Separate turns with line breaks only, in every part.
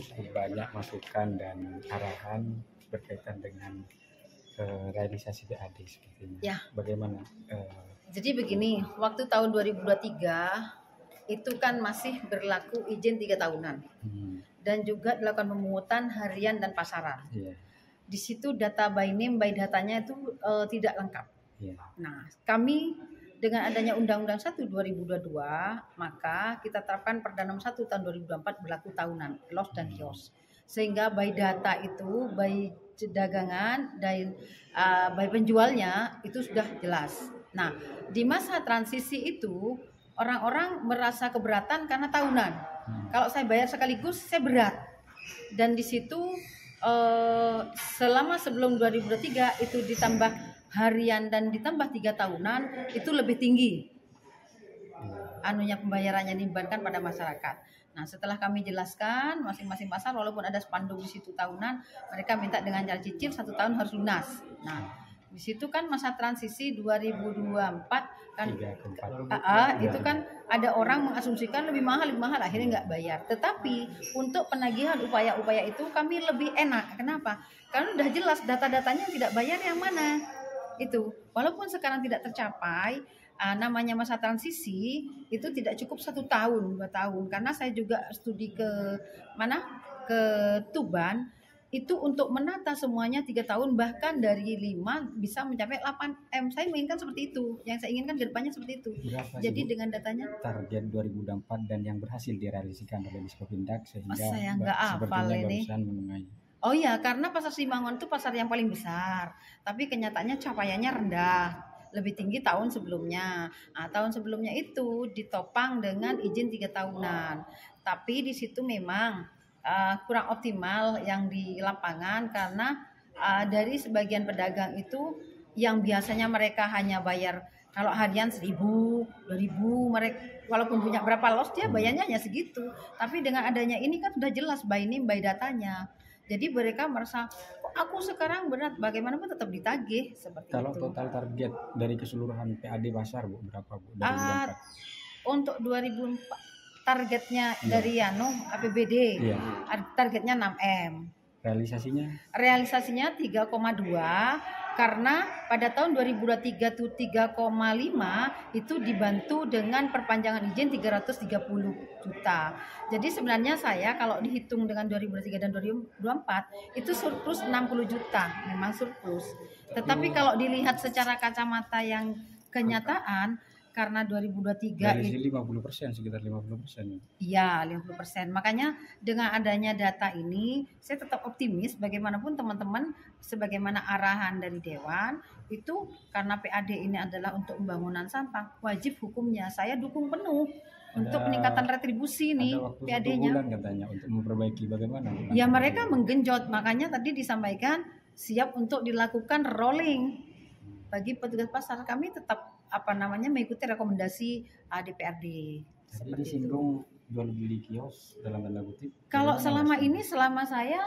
cukup banyak masukan dan arahan berkaitan dengan realisasi PAD sepertinya.
Ya.
Bagaimana?
Jadi begini, waktu tahun 2023 itu kan masih berlaku izin 3 tahunan dan juga dilakukan pemungutan harian dan pasaran.
Iya.
Di situ data by name, by datanya itu tidak lengkap.
Iya.
Nah, kami dengan adanya Undang-Undang 1 2022, maka kita terapkan Perda Nomor 1 tahun 2024 berlaku tahunan, LOS dan kios. Sehingga by data itu, by dagangan dan by penjualnya itu sudah jelas. Nah, di masa transisi itu orang-orang merasa keberatan karena tahunan. Kalau saya bayar sekaligus, saya berat. Dan di situ selama sebelum 2023 itu ditambah harian dan ditambah 3 tahunan itu lebih tinggi pembayarannya dibebankan pada masyarakat. Nah, setelah kami jelaskan masing-masing pasar walaupun ada spanduk di situ tahunan, mereka minta dengan cara cicil 1 tahun harus lunas. Nah, di situ kan masa transisi 2024 kan itu kan ada orang mengasumsikan lebih mahal akhirnya nggak bayar. Tetapi untuk penagihan upaya-upaya itu kami lebih enak. Kenapa? Karena udah jelas data-datanya tidak bayar yang mana. Itu walaupun sekarang tidak tercapai, namanya masa transisi itu tidak cukup 1 tahun 2 tahun, karena saya juga studi ke Tuban itu untuk menata semuanya 3 tahun, bahkan dari 5 bisa mencapai 8M. Saya menginginkan seperti itu, yang saya inginkan ke depannya seperti itu.
Berapa
jadi
sih,
dengan datanya
target 2024 dan yang berhasil direalisasikan oleh Dispopindak sehingga
saya nggak hafal ini. Oh iya, karena pasar Simangon itu pasar yang paling besar, tapi kenyataannya capaiannya rendah, lebih tinggi tahun sebelumnya. Nah, tahun sebelumnya itu ditopang dengan izin 3 tahunan, tapi di situ memang kurang optimal yang di lapangan karena dari sebagian pedagang itu yang biasanya mereka hanya bayar kalau harian 1.000, 2.000, mereka walaupun punya berapa los dia bayarnya hanya segitu. Tapi dengan adanya ini kan sudah jelas by name by datanya. Jadi mereka merasa kok aku sekarang berat, bagaimanapun tetap ditagih seperti
kalau
itu.
Kalau total target dari keseluruhan PAD pasar Bu berapa Bu? 2024?
Untuk 2004 targetnya dari APBD, targetnya 6M. Realisasinya 3,2 karena pada tahun 2023 itu 3,5 itu dibantu dengan perpanjangan izin 330 juta. Jadi sebenarnya saya kalau dihitung dengan 2023 dan 2024 itu surplus 60 juta, memang surplus. Tetapi kalau dilihat secara kacamata yang kenyataan, karena 2023
dari 50%, sekitar 50%.
Iya, 50%. Makanya dengan adanya data ini saya tetap optimis bagaimanapun teman-teman sebagaimana arahan dari Dewan itu, karena PAD ini adalah untuk pembangunan sampah, wajib hukumnya saya dukung penuh untuk peningkatan retribusi nih PAD-nya.
Ada waktu 1 bulan katanya untuk memperbaiki, bagaimana?
Ya mereka menggenjot, makanya tadi disampaikan siap untuk dilakukan rolling bagi petugas pasar. Kami tetap mengikuti rekomendasi DPRD.
Jadi disinggung jual beli kios dalam tanda kutip.
Kalau selama ini selama saya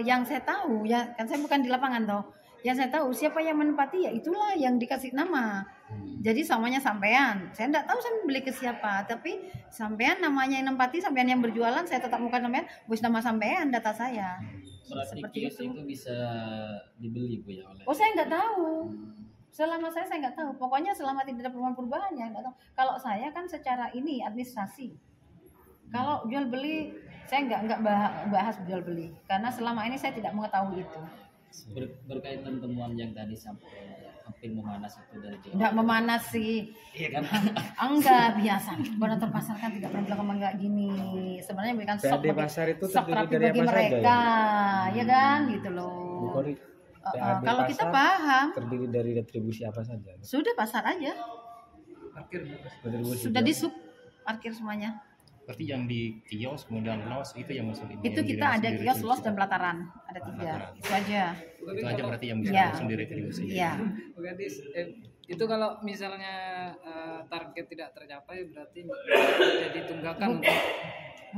yang saya tahu ya kan saya bukan di lapangan toh. Yang saya tahu siapa yang menempati ya itulah yang dikasih nama. Jadi samanya sampean. Saya enggak tahu saya beli ke siapa, tapi sampean namanya yang nempati, sampean yang berjualan, saya tetap bukan sampean, bos nama sampean data saya.
Berarti seperti kios itu bisa dibeli Bu ya oleh.
Oh, saya enggak tahu. Selama saya nggak tahu. Pokoknya selama tidak ada perubahan ya nggak tahu. Kalau saya kan secara ini administrasi. Kalau jual beli saya nggak bahas jual beli karena selama ini saya tidak mengetahui itu.
Berkaitan temuan yang tadi sampai hampir memanas itu dari Dewan.
Nggak memanas sih.
Iya kan?
Enggak, biasa. Koordinator pasar kan tidak pernah bilang enggak gini. Sebenarnya memberikan sok bagi mereka, ya kan gitu loh. Kalau kita paham
terdiri dari retribusi apa saja?
Sudah pasar aja.
Parkir
sudah disub parkir semuanya.
Berarti yang di kios kemudian los itu yang masuk ini.
Itu kita ada kios, los dan pelataran. Ada 3. Itu aja.
Itu aja berarti yang bisa langsung diretribusi.
Iya.
Itu kalau misalnya target tidak tercapai berarti jadi tunggakan.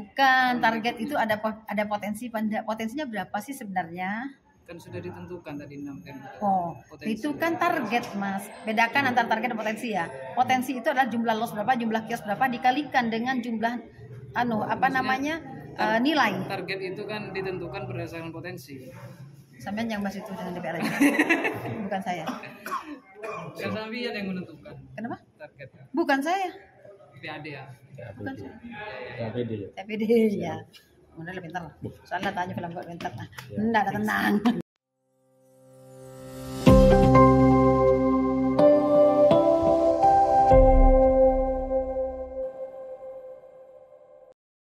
Bukan, target itu ada potensi. Potensinya berapa sih sebenarnya?
Kan sudah ditentukan tadi 6M.
Oh, itu kan target Mas. Bedakan antara target dan potensi ya. Potensi itu adalah jumlah los berapa, jumlah kios berapa dikalikan dengan jumlah nilai.
Target itu kan ditentukan berdasarkan potensi.
Sampean yang bahas itu dengan DPR aja. Bukan saya.
Kan sampean yang menentukan
Kenapa?
target.
Bukan saya.
PAD ya.
Bukan
TAPD.
saya.
TAPD ya.
TPD ya. Udah lebih pintar. Soalnya tanya film kok pintar. Nah,
Ya.
enggak ada tenang.